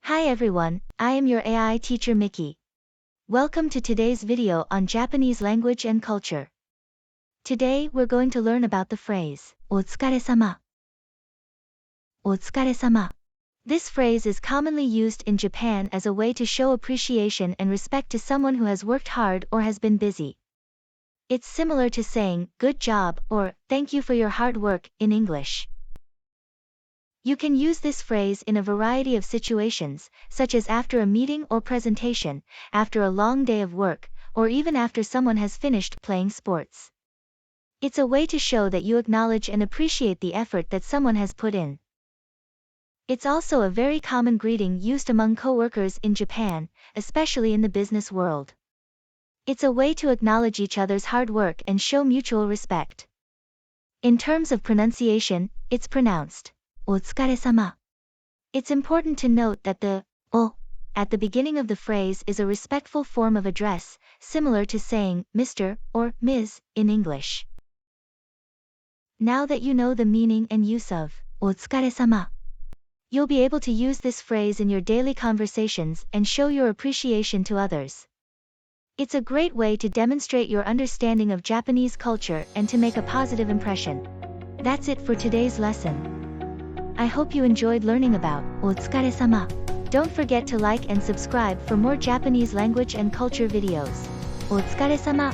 Hi everyone, I am your AI teacher Mickey. Welcome to today's video on Japanese language and culture. Today we're going to learn about the phrase, お疲れ様. お疲れ様. This phrase is commonly used in Japan as a way to show appreciation and respect to someone who has worked hard or has been busy. It's similar to saying, good job, or, thank you for your hard work, in English. You can use this phrase in a variety of situations, such as after a meeting or presentation, after a long day of work, or even after someone has finished playing sports. It's a way to show that you acknowledge and appreciate the effort that someone has put in. It's also a very common greeting used among coworkers in Japan, especially in the business world. It's a way to acknowledge each other's hard work and show mutual respect. In terms of pronunciation, it's pronounced お疲れ様. It's important to note that the お at the beginning of the phrase is a respectful form of address, similar to saying Mr. or Ms. in English. Now that you know the meaning and use of お疲れ様, you'll be able to use this phrase in your daily conversations and show your appreciation to others. It's a great way to demonstrate your understanding of Japanese culture and to make a positive impression. That's it for today's lesson. I hope you enjoyed learning about お疲れ様. Don't forget to like and subscribe for more Japanese language and culture videos. お疲れ様.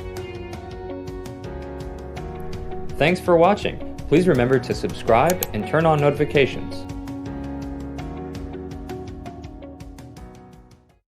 Thanks for watching. Please remember to subscribe and turn on notifications.